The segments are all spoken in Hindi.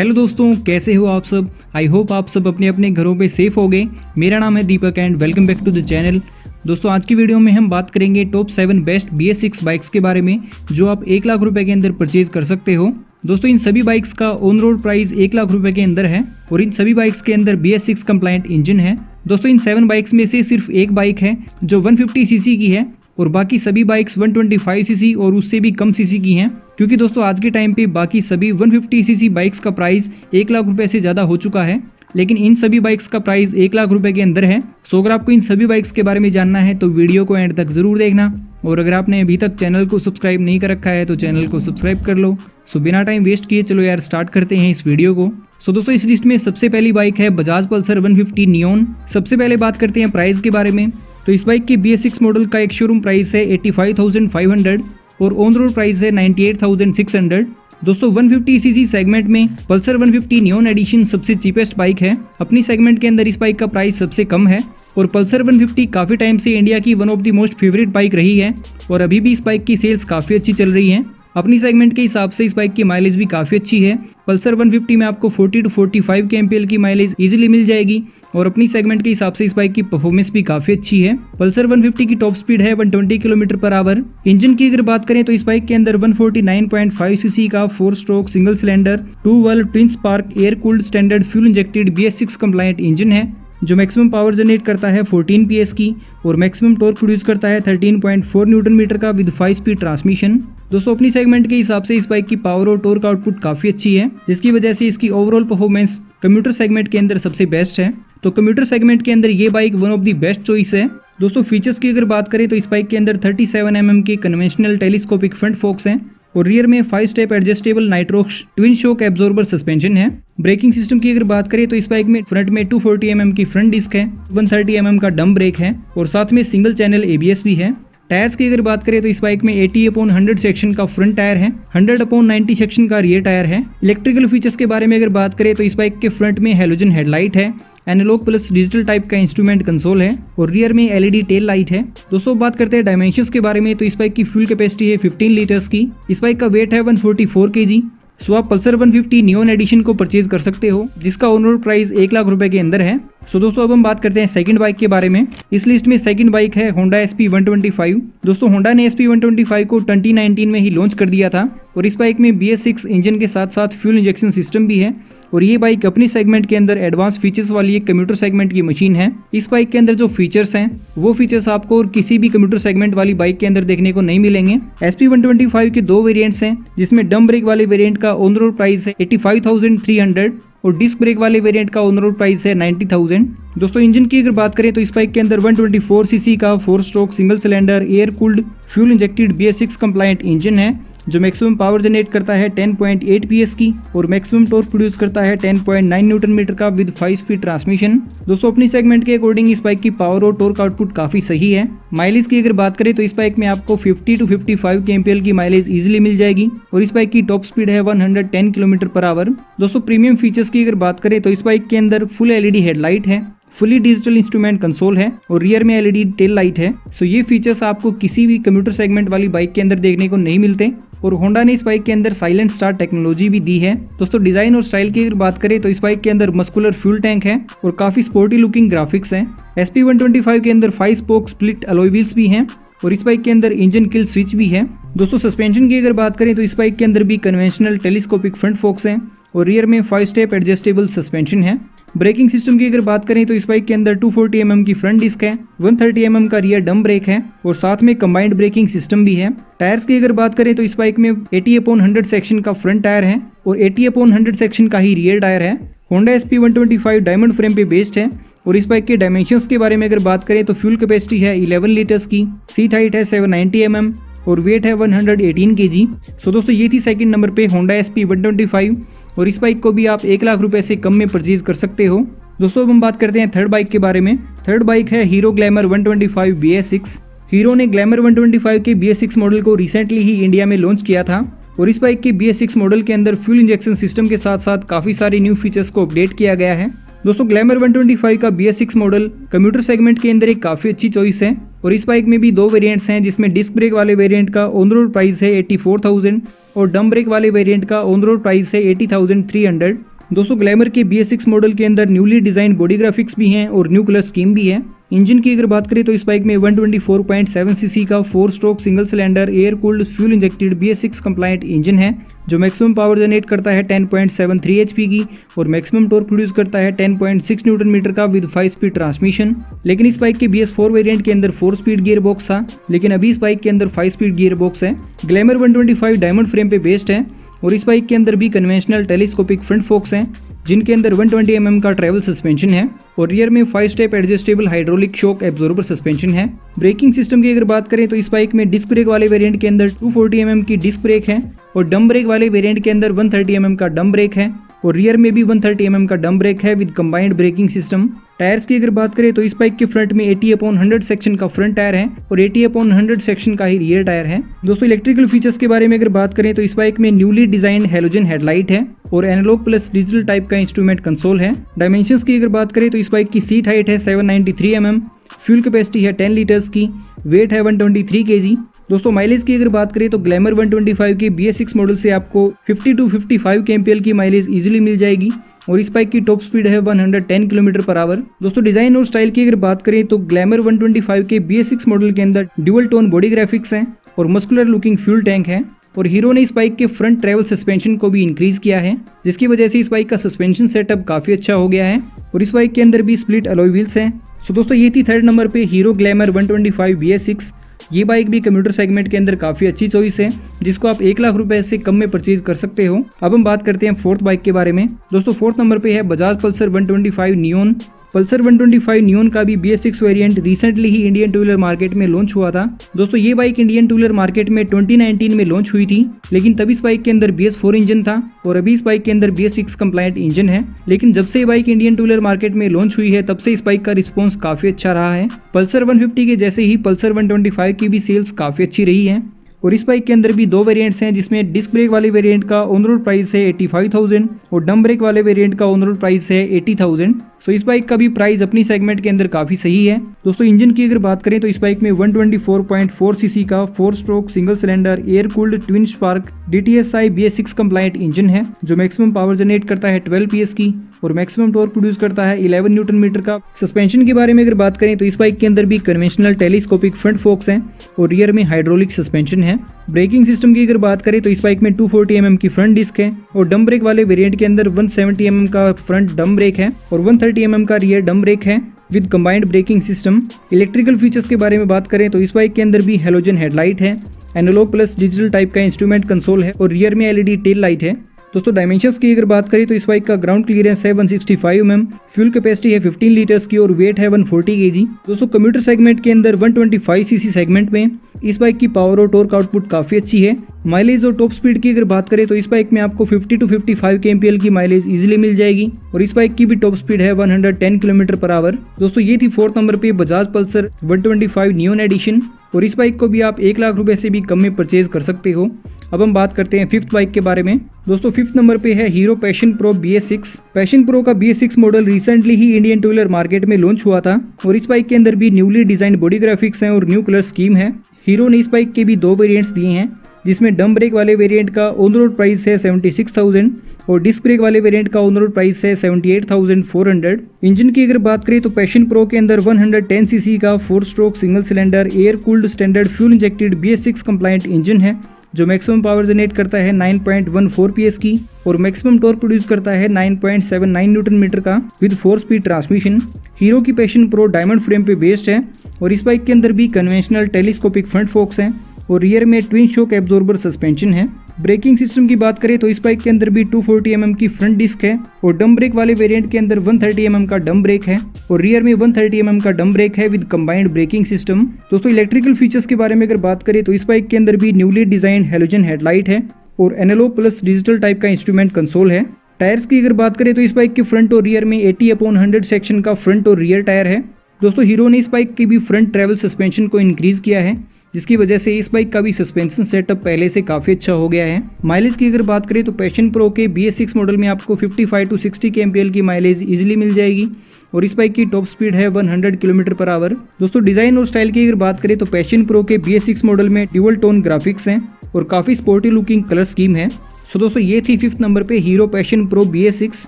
हेलो दोस्तों, कैसे हो आप सब। आई होप आप सब अपने अपने घरों पे सेफ हो गए। मेरा नाम है Deepak and welcome back to the channel. दोस्तों आज की वीडियो में हम बात करेंगे टॉप 7 बेस्ट BS6 बाइक्स के बारे में जो आप 1 लाख रुपए के अंदर परचेज कर सकते हो। दोस्तों इन सभी बाइक्स का ऑन रोड प्राइस 1 लाख रुपए के अंदर है और इन सभी बाइक्स के अंदर BS6 कंप्लायंट इंजन है। दोस्तों इन 7 बाइक्स में से सिर्फ एक बाइक है जो 150 सीसी की है और बाकी सभी बाइक्स 125 सीसी और उससे भी कम सीसी की हैं, क्योंकि दोस्तों आज के टाइम पे बाकी सभी 150 सीसी बाइक्स का प्राइस 1 लाख रुपए से ज़्यादा हो चुका है, लेकिन इन सभी बाइक्स का प्राइस 1 लाख रुपए के अंदर है। सो अगर आपको इन सभी बाइक्स के बारे में जानना है तो वीडियो को एंड तक ज़रूर देखना, और अगर आपने अभी तक चैनल को सब्सक्राइब नहीं कर रखा है तो चैनल को सब्सक्राइब कर लो। सो बिना टाइम वेस्ट किए चलो यार स्टार्ट करते हैं इस वीडियो को। सो दोस्तों इस लिस्ट में सबसे पहली बाइक है बजाज पल्सर 150 नियॉन। सबसे पहले बात करते हैं प्राइस के बारे में। तो इस बाइक की BS6 मॉडल का एक शोरूम प्राइस है 85,500 और ऑन रोड प्राइस है 98,600। दोस्तों 150 सीसी सेगमेंट में पल्सर 150 नियॉन एडिशन सबसे चीपेस्ट बाइक है। अपनी सेगमेंट के अंदर इस बाइक का प्राइस सबसे कम है और पल्सर 150 काफ़ी टाइम से इंडिया की one of the most favourite bike रही है और अभी भी इस बाइक की सेल्स काफ़ी अच्छी चल रही हैं। अपनी सेगमेंट के हिसाब से इस बाइक की माइलेज भी काफ़ी अच्छी है। पल्सर 150 में आपको 40 to 45 के एमपीएल की माइलेज इजीली मिल जाएगी और अपनी सेगमेंट के हिसाब से इस बाइक की परफॉर्मेंस भी काफ़ी अच्छी है। पल्सर 150 की टॉप स्पीड है 120 किलोमीटर पर आवर। इंजन की अगर बात करें तो इस बाइक के अंदर 149.5 सीसी का 4 stroke single cylinder 2 valve twin spark air cooled standard fuel injected BS6 compliant engine है जो मैक्सिमम पावर जनरेट करता है 14 PS की और मैक्सिमम टॉर्क प्रोड्यूस करता है 13.4 न्यूटन मीटर का विद 5 स्पीड ट्रांसमिशन। दोस्तों अपनी सेगमेंट के हिसाब से इस बाइक की पावर और टॉर्क आउटपुट काफ़ी अच्छी है, जिसकी वजह से इसकी ओवरऑल परफॉर्मेंस कम्यूटर सेगमेंट के अंदर सबसे बेस्ट है। तो कम्यूटर सेगमेंट के अंदर ये bike one of the best choice है। दोस्तों फीचर्स की अगर बात करें तो इस बाइक के अंदर 37 mm के कन्वेंशनल टेलीस्कोपिक फ्रंट फोक्स हैं और रियर में 5 step adjustable nitro twin shock absorber suspension है। ब्रेकिंग सिस्टम की अगर बात करें तो इस बाइक में फ्रंट में 240 mm की फ्रंट डिस्क है, 130 mm का डम ब्रेक है और साथ में सिंगल चैनल ABS भी है। टायर्स की अगर बात करें तो इस बाइक में 80/100 सेक्शन का फ्रंट टायर है, 100/90 सेक्शन का रियर टायर है। इलेक्ट्रिकल फीचर्स के बारे में अगर बात करें तो इस बाइक के फ्रंट में हेलोजन हेडलाइट है, एनालॉग प्लस डिजिटल टाइप का इंस्ट्रूमेंट कंसोल है और रियर में LED टेल लाइट है। दोस्तों बात करते हैं डायमेंशंस के बारे में तो इस बाइक की फ्यूल कैपेसिटी है 15 लीटर्स की। इस बाइक का वेट है 144 kg। सो आप पल्सर 150 नियॉन एडिशन को परचेज कर सकते हो जिसका ऑन रोड प्राइस 1 लाख रुपए के अंदर है। सो दोस्तों अब हम बात करते हैं सेकंड बाइक के बारे में। इस लिस्ट में सेकंड बाइक है होंडा SP125। दोस्तों होंडा ने SP125 को 2019 में ही लॉन्च कर दिया था और इस बाइक में BS6 इंजन के साथ साथ फ्यूल इंजेक्शन सिस्टम भी है और ये बाइक अपनी सेगमेंट के अंदर एडवांस फीचर्स वाली एक कम्यूटर सेगमेंट की मशीन है। इस बाइक के अंदर जो फीचर्स हैं वो फीचर्स आपको और किसी भी कम्यूटर सेगमेंट वाली बाइक के अंदर देखने को नहीं मिलेंगे। SP125 के 2 वेरिएंट्स हैं जिसमें डम ब्रेक वाले वेरिएंट का ऑन रोड प्राइस है 85,300 और डिस्क ब्रेक वाले वेरिएंट का ऑन रोड प्राइस है 90,000। दोस्तों इंजन की अगर बात करें तो इस बाइक के अंदर 124 सीसी का 4 stroke single cylinder air cooled fuel injected BS6 compliant engine है जो मैक्सिमम पावर जनरेट करता है 10.8 PS की और मैक्सिमम टॉर्क प्रोड्यूस करता है 10.9 न्यूटन मीटर का विद 5 स्पीड ट्रांसमिशन। दोस्तों अपनी सेगमेंट के अकॉर्डिंग इस बाइक की पावर और टॉर्क आउटपुट काफ़ी सही है। माइलेज की अगर बात करें तो इस बाइक में आपको 50 to 55 के एमपीएल की माइलेज इजीली मिल जाएगी और इस बाइक की टॉप स्पीड है 110 किलोमीटर पर आवर। दोस्तों प्रीमियम फीचर्स की अगर बात करें तो इस बाइक के अंदर फुल LED हेडलाइट है, फुली डिजिटल इंस्ट्रूमेंट कंसोल है और रियर में LED टेल लाइट है। सो ये फीचर्स आपको किसी भी कम्यूटर सेगमेंट वाली बाइक के अंदर देखने को नहीं मिलते और होंडा ने इस बाइक के अंदर साइलेंट स्टार्ट टेक्नोलॉजी भी दी है। दोस्तों डिजाइन और स्टाइल की अगर बात करें तो इस बाइक के अंदर मस्कुलर फ्यूल टैंक है और काफी स्पोर्टी लुकिंग ग्राफिक्स हैं। SP125 के अंदर 5 स्पोक स्प्लिट अलॉय व्हील्स भी हैं और इस बाइक के अंदर इंजन किल स्विच भी है। दोस्तों सस्पेंशन की अगर बात करें तो इस बाइक के अंदर भी कन्वेंशनल टेलीस्कोपिक फ्रंट फोक्स हैं और रियर में 5 स्टेप एडजस्टेबल सस्पेंशन है। ब्रेकिंग सिस्टम की अगर बात करें तो इस बाइक के अंदर 240 mm की फ्रंट डिस्क है, 130 mm का रियर डम ब्रेक है और साथ में कंबाइंड ब्रेकिंग सिस्टम भी है। टायर्स की अगर बात करें तो इस बाइक में 80/100 सेक्शन का फ्रंट टायर है और 80/100 सेक्शन का ही रियर टायर है। होंडा SP125 डायमंड फ्रेम पे बेस्ड है और इस बाइक के डायमेंशंस के बारे में अगर बात करें तो फ्यूल कैपेसिटी है 11 लीटर्स की, सीट हाइट है 790 mm और वेट है 118 kg। सो दोस्तों ये थी सेकंड नंबर पे होंडा SP125 और इस बाइक को भी आप 1 लाख रुपए से कम में परचेज कर सकते हो। दोस्तों अब हम बात करते हैं थर्ड बाइक के बारे में। थर्ड बाइक है हीरो ग्लैमर 125 BS6। हीरो ने ग्लैमर 125 के BS6 मॉडल को रिसेंटली ही इंडिया में लॉन्च किया था और इस बाइक के BS6 मॉडल के अंदर फ्यूल इंजेक्शन सिस्टम के साथ साथ काफ़ी सारे न्यू फीचर्स को अपडेट किया गया है। दोस्तों ग्लैमर 125 का BS6 मॉडल कम्यूटर सेगमेंट के अंदर एक काफ़ी अच्छी चॉइस है और इस बाइक में भी 2 वेरिएंट्स हैं जिसमें डिस्क ब्रेक वाले वेरिएंट का ऑन रोड प्राइस है 84,000 और डम ब्रेक वाले वेरिएंट का ऑन रोड प्राइस है 80,300। दोस्तों ग्लैमर के BS6 मॉडल के अंदर न्यूली डिजाइन बॉडी ग्राफिक्स भी हैं और न्यू कलर स्कीम भी है। इंजन की अगर बात करें तो इस बाइक में 124.7 सीसी का 4 stroke single cylinder air cooled fuel injected BS6 complaint engine है, जो मैक्सिमम पावर जनरेट करता है 10.73 HP की और मैक्सिमम टॉर्क प्रोड्यूस करता है 10.6 न्यूटन मीटर का विद 5 स्पीड ट्रांसमिशन। लेकिन इस बाइक के BS4 वेरिएंट के अंदर 4 स्पीड गियर बॉक्स था, लेकिन अभी इस बाइक के अंदर 5 स्पीड गियर बॉक्स है। ग्लैमर 125 डायमंड फ्रेम पे बेस्ड है और इस बाइक के अंदर भी कन्वेंशनल टेलीस्कोपिक फ्रंट फोक्स हैं, जिनके अंदर 120 mm का ट्रैवल सस्पेंशन है और रियर में 5 step adjustable hydraulic shock absorber suspension है। ब्रेकिंग सिस्टम की अगर बात करें तो इस बाइक में डिस्क ब्रेक वाले वेरिएंट के अंदर 240 mm की डिस्क ब्रेक है और डम ब्रेक वाले वेरिएंट के अंदर 130 mm का डम ब्रेक है और रियर में भी 130 mm का डम ब्रेक है with combined braking system. Tyres की अगर बात करें तो इस बाइक के फ्रंट में 80/100 सेक्शन का फ्रंट टायर है और 80/100 सेक्शन का ही रियर टायर है। दोस्तों इलेक्ट्रिकल फीचर्स के बारे में अगर बात करें तो इस बाइक में न्यूली डिजाइन हेलोजन हेडलाइट है और एनालॉग प्लस डिजिटल टाइप का इंस्ट्रूमेंट कंसोल है। डायमेंशंस की अगर बात करें तो इस बाइक की सीट हाइट है 793 mm, फ्यूल कैपेसिटी है 10 लीटर्स की, वेट है 123 kg। दोस्तों माइलेज की अगर बात करें तो ग्लैमर 125 के BS6 मॉडल से आपको 50 to 55 kmpl की माइलेज इजीली मिल जाएगी और इस बाइक की टॉप स्पीड है 110 km/h। दोस्तों डिजाइन और स्टाइल की अगर बात करें तो ग्लैमर 125 के BS6 मॉडल के अंदर ड्यूअल टोन बॉडी ग्राफिक्स हैं और मस्कुलर लुकिंग फ्यूल टैंक है और हीरो ने इस बाइक के फ्रंट ट्रैवल सस्पेंशन को भी इंक्रीज किया है, जिसकी वजह से इस बाइक का सस्पेंशन सेटअप काफी अच्छा हो गया है और इस बाइक के अंदर भी स्प्लिट अलॉय व्हील्स हैं। सो दोस्तों ये थी थर्ड नंबर पे हीरो ग्लैमर 125 BS6। ये बाइक भी कम्यूटर सेगमेंट के अंदर काफी अच्छी चॉइस है, जिसको आप 1 लाख रुपए से कम में परचेज कर सकते हो। अब हम बात करते हैं फोर्थ बाइक के बारे में। दोस्तों फोर्थ नंबर पे है Bajaj Pulsar 125 neon. Pulsar 125 neon का भी BS6 वेरिएंट रिसेंटली ही इंडियन टू व्हीलर मार्केट में लॉन्च हुआ था। दोस्तों ये bike Indian two wheeler market में 2019 में लॉन्च हुई थी, लेकिन तब इस बाइक के अंदर BS4 इंजन था और अभी इस बाइक के अंदर BS6 कंप्लाइंट इंजन है। लेकिन जब से ये bike Indian two wheeler market में लॉन्च हुई है तब से इस बाइक का रिस्पॉन्स काफी अच्छा रहा है। पल्सर 150 के जैसे ही पल्सर 125 की भी सेल्स काफी अच्छी रही है और इस बाइक के अंदर भी 2 वेरिएंट्स हैं, जिसमें डिस्क ब्रेक वाले वेरिएंट का ऑन रोड प्राइस है 85,000 और डम ब्रेक वाले वेरिएंट का ऑन रोड प्राइस है 80,000। सो इस बाइक का भी प्राइस अपनी सेगमेंट के अंदर काफी सही है। दोस्तों इंजन की अगर बात करें तो इस बाइक में 124.4 सीसी का 4 stroke single cylinder air cooled twin spark DTSI BS6 complaint engine है, जो मैक्सिमम पावर जनरेट करता है 12 PS की और मैक्सिमम टॉर्क प्रोड्यूस करता है 11 न्यूटन मीटर का। सस्पेंशन के बारे में अगर बात करें तो इस बाइक के अंदर भी कन्वेंशनल टेलीस्कोपिक फ्रंट फोक्स हैं और रियर में हाइड्रोलिक सस्पेंशन है। ब्रेकिंग सिस्टम की अगर बात करें तो इस बाइक में 240 mm की फ्रंट डिस्क है और डम ब्रेक वाले वेरिएंट के अंदर 170 mm का फ्रंट डम ब्रेक है और 130 mm का रियर डम ब्रेक है with combined braking system. Electrical features के बारे में बात करें तो इस बाइक के अंदर भी हेलोजन हेडलाइट है, एनालॉग प्लस डिजिटल टाइप का इंस्ट्रूमेंट कंसोल है और रियर में LED टेल लाइट है। दोस्तों डायमेंशंस की अगर बात करें तो इस बाइक का ग्राउंड क्लियरेंस है 165 mm, फ्यूल कैपेसिटी है 15 लीटर्स की और वेट है 140 kg। दोस्तों कम्यूटर सेगमेंट के अंदर 125 सीसी सेगमेंट में इस बाइक की पावर और टॉर्क आउटपुट काफी अच्छी है। माइलेज और टॉप स्पीड की अगर बात करें तो इस बाइक में आपको 50 to 55 kmpl की माइलेज इजीली मिल जाएगी और इस बाइक की भी टॉप स्पीड है 110 km/h। दोस्तों ये थी फोर्थ नंबर पे बजाज पल्सर 125 नियॉन एडिशन और इस बाइक को भी आप 1 लाख रुपए से भी कम में परचेज कर सकते हो। अब हम बात करते हैं फिफ्थ बाइक के बारे में। दोस्तों फिफ्थ नंबर पे है hero passion pro BS6। Passion pro का BS6 मॉडल रिसेंटली ही इंडियन टू व्हीलर मार्केट में लॉन्च हुआ था और इस बाइक के अंदर भी न्यूली डिजाइन बॉडी ग्राफिक्स हैं और न्यू कलर स्कीम है। हीरो ने इस बाइक के भी 2 वेरिएंट्स दिए हैं, जिसमें डम ब्रेक वाले वेरिएंट का ऑन रोड प्राइस है 76,000 और डिस्क ब्रेक वाले वेरिएंट का ऑन रोड प्राइस है 78,400। इंजन की अगर बात करें तो पैशन प्रो के अंदर 110 सीसी का 4 stroke single cylinder air cooled standard fuel injected BS6 complaint engine है, जो मैक्सिमम पावर जनरेट करता है 9.14 PS की और मैक्सिमम टॉर्क प्रोड्यूस करता है 9.79 न्यूटन मीटर का विद 4 स्पीड ट्रांसमिशन। हीरो की पैशन प्रो डायमंड फ्रेम पे बेस्ड है और इस बाइक के अंदर भी कन्वेंशनल टेलीस्कोपिक फ्रंट फोक्स हैं और रियर में ट्विन शॉक एब्जॉर्बर सस्पेंशन है। ब्रेकिंग सिस्टम की बात करें तो इस बाइक के अंदर भी 240 mm की फ्रंट डिस्क है और डम ब्रेक वाले वेरिएंट के अंदर 130 mm का डम ब्रेक है और रियर में 130 mm का डम ब्रेक है विद कंबाइंड ब्रेकिंग सिस्टम। दोस्तों इलेक्ट्रिकल फीचर्स के बारे में अगर बात करें तो इस बाइक के अंदर भी न्यूली डिजाइन हेलोजन हेडलाइट है और एनालॉग प्लस डिजिटल टाइप का इंस्ट्रूमेंट कंसोल है। टायर्स की अगर बात करें तो इस बाइक के फ्रंट और रियर में 80/100 सेक्शन का फ्रंट और रियर टायर है। दोस्तों हीरो ने इस बाइक की भी फ्रंट ट्रैवल सस्पेंशन को इंक्रीज किया है, जिसकी वजह से इस बाइक का भी सस्पेंशन सेटअप पहले से काफी अच्छा हो गया है। माइलेज की अगर बात करें तो पैशन प्रो के BS6 मॉडल में आपको 55 to 60 kmpl की माइलेज इजीली मिल जाएगी और इस बाइक की टॉप स्पीड है 100 km/h। दोस्तों डिजाइन और स्टाइल की अगर बात करें तो पैशन प्रो के BS6 मॉडल में ड्यूअल टोन ग्राफिक्स हैं और काफी स्पोर्टी लुकिंग कलर स्कीम है। सो दोस्तों ये थी 5th नंबर पे हीरो पैशन प्रो BS6।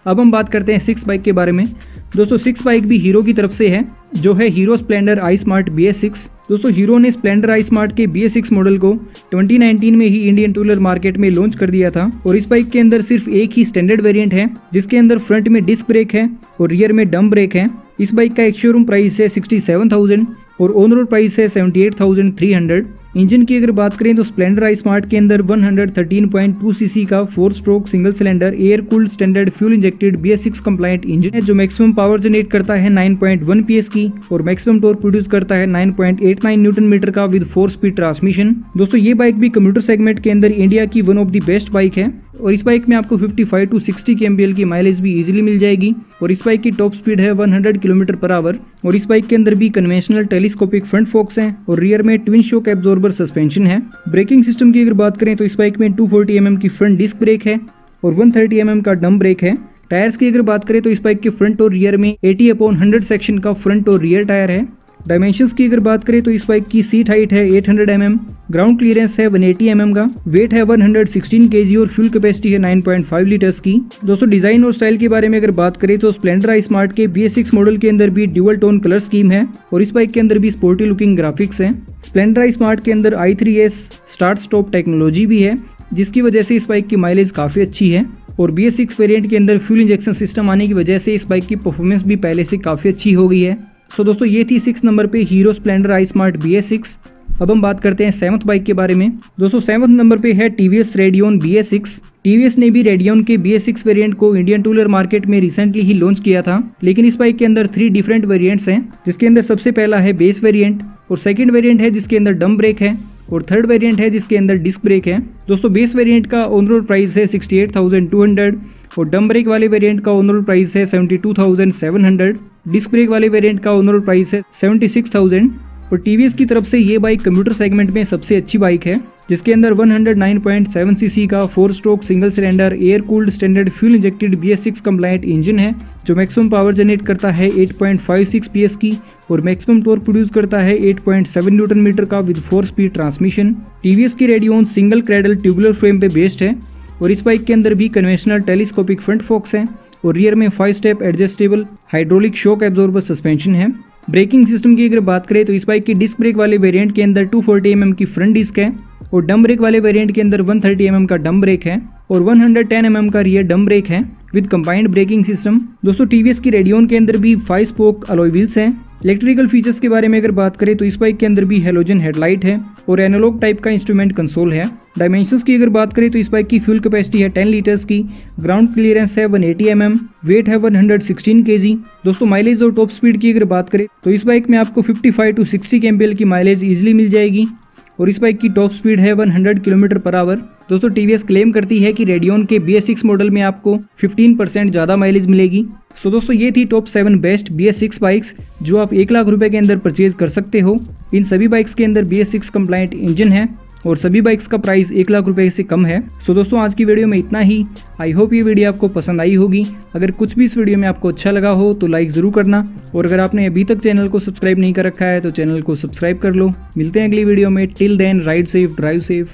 अब हम बात करते हैं 6 बाइक के बारे में। दोस्तों 6 बाइक भी हीरो की तरफ से है, जो है हीरो स्प्लेंडर आई स्मार्ट BS6। दोस्तों हीरो ने स्प्लेंडर आई स्मार्ट के BS6 मॉडल को 2019 में ही इंडियन टू व्हीलर मार्केट में लॉन्च कर दिया था और इस बाइक के अंदर सिर्फ एक ही स्टैंडर्ड वेरिएंट है, जिसके अंदर फ्रंट में डिस्क ब्रेक है और रियर में डम ब्रेक है। इस बाइक का एक शोरूम प्राइस है 67,000 और ऑन रोड प्राइस है 78,300। इंजन की अगर बात करें तो स्प्लेंडर आई स्मार्ट के अंदर 113.2 सीसी का 4 stroke single cylinder air cooled standard fuel injected BS6 compliant engine है, जो मैक्सिमम पावर जनरेट करता है 9.1 PS की और मैक्सिमम टॉर्क प्रोड्यूस करता है 9.89 न्यूटन मीटर का विद 4 स्पीड ट्रांसमिशन। दोस्तों ये बाइक भी कम्यूटर सेगमेंट के अंदर इंडिया की one of the best bike है और इस बाइक में आपको 55 to 60 kmpl की माइलेज भी इजीली मिल जाएगी और इस बाइक की टॉप स्पीड है 100 km/h और इस बाइक के अंदर भी कन्वेंशनल टेलीस्कोपिक फ्रंट फोक्स हैं और रियर में ट्विन शॉक एब्जॉर्बर सस्पेंशन है। ब्रेकिंग सिस्टम की अगर बात करें तो इस बाइक में 240 mm की फ्रंट डिस्क ब्रेक है और 130 mm का डम ब्रेक है। टायर्स की अगर बात करें तो इस बाइक के फ्रंट और रियर में 80/100 सेक्शन का फ्रंट और रियर टायर है। डायमेंशंस की अगर बात करें तो इस बाइक की सीट हाइट है 800 mm, ग्राउंड क्लियरेंस है 180 mm का, वेट है 116 kg और फ्यूल कैपेसिटी है 9.5 लीटर्स की। दोस्तों डिजाइन और स्टाइल के बारे में अगर बात करें तो स्प्लेंडर आई स्मार्ट के BS6 मॉडल के अंदर भी ड्यूअल टोन कलर स्कीम है और इस बाइक के अंदर भी स्पोर्टी लुकिंग ग्राफिक्स हैं। स्प्लेंडर आई स्मार्ट के अंदर i3S स्टार्ट स्टॉप टेक्नोलॉजी भी है, जिसकी वजह से इस बाइक की माइलेज काफ़ी अच्छी है और BS6 वेरिएंट के अंदर फ्यूल इंजेक्शन सिस्टम आने की वजह से इस बाइक की परफॉर्मेंस भी पहले से काफ़ी अच्छी हो गई है। सो दोस्तों ये थी 6 नंबर पे हीरो स्प्लेंडर आई स्मार्ट BS6। अब हम बात करते हैं 7th बाइक के बारे में। दोस्तों 7th नंबर पे है TVS रेडियन BS6। TVS ने भी रेडियन के BS6 वेरिएंट को इंडियन टू व्हीलर मार्केट में रिसेंटली ही लॉन्च किया था, लेकिन इस बाइक के अंदर 3 डिफरेंट वेरिएंट्स हैं, जिसके अंदर सबसे पहला है बेस वेरिएंट और सेकंड वेरिएंट है जिसके अंदर डम ब्रेक है और थर्ड वेरिएंट है जिसके अंदर डिस्क ब्रेक है। दोस्तों बेस वेरिएंट का ऑन रोड प्राइस है 68,200 और डम ब्रेक वाले वेरिएंट का ऑन रोड प्राइस है 72,700। डिस्क ब्रेक वाले वेरिएंट का ऑन रोड प्राइस है 76,000 और TVS की तरफ से ये बाइक कंप्यूटर सेगमेंट में सबसे अच्छी बाइक है, जिसके अंदर 109.7 सीसी का 4 stroke single cylinder air cooled standard fuel injected BS6 compliant engine है, जो मैक्सिमम पावर जनरेट करता है 8.56 PS की और मैक्सिमम टॉर्क प्रोड्यूस करता है 8.7 न्यूटन मीटर का विद 4 स्पीड ट्रांसमिशन। TVS की radian single cradle tubular frame पे बेस्ड है और इस बाइक के अंदर भी कन्वेंशनल टेलीस्कोपिक फ्रंट फोक्स है और रियर में 5 step adjustable hydraulic shock absorber suspension है। ब्रेकिंग सिस्टम की अगर बात करें तो इस बाइक की डिस्क ब्रेक वाले वेरिएंट के अंदर 240 mm की फ्रंट डिस्क है और डम ब्रेक वाले वेरिएंट के अंदर 130 mm का डम ब्रेक है और 110 mm का रियर डम ब्रेक है विद कंबाइंड ब्रेकिंग सिस्टम। दोस्तों TVS की रेडियन के अंदर भी 5 स्पोक अलॉय व्हील्स हैं। इलेक्ट्रिकल फीचर्स के बारे में अगर बात करें तो इस बाइक के अंदर भी हेलोजन हेडलाइट है और एनालॉग टाइप का इंस्ट्रूमेंट कंसोल है। डायमेंशंस की अगर बात करें तो इस बाइक की फ्यूल कैपेसिटी है 10 लीटर्स की, ग्राउंड क्लियरेंस है 180 mm, वेट है 116 kg। दोस्तों माइलेज और टॉप स्पीड की अगर बात करें तो इस बाइक में आपको 55 to 60 kmpl की माइलेज इजीली मिल जाएगी और इस बाइक की टॉप स्पीड है 100 km/h। दोस्तों TVS क्लेम करती है कि रेडियन के BS6 मॉडल में आपको 15% ज़्यादा माइलेज मिलेगी। सो दोस्तों ये थी टॉप 7 बेस्ट BS6 बाइक्स जो आप 1 लाख रुपए के अंदर परचेज कर सकते हो। इन सभी बाइक्स के अंदर BS6 कंप्लायंट इंजन है और सभी बाइक्स का प्राइस 1 लाख रुपए से कम है। सो दोस्तों आज की वीडियो में इतना ही। आई होप ये वीडियो आपको पसंद आई होगी। अगर कुछ भी इस वीडियो में आपको अच्छा लगा हो तो लाइक ज़रूर करना और अगर आपने अभी तक चैनल को सब्सक्राइब नहीं कर रखा है तो चैनल को सब्सक्राइब कर लो। मिलते हैं अगली वीडियो में। Till then ride safe drive safe.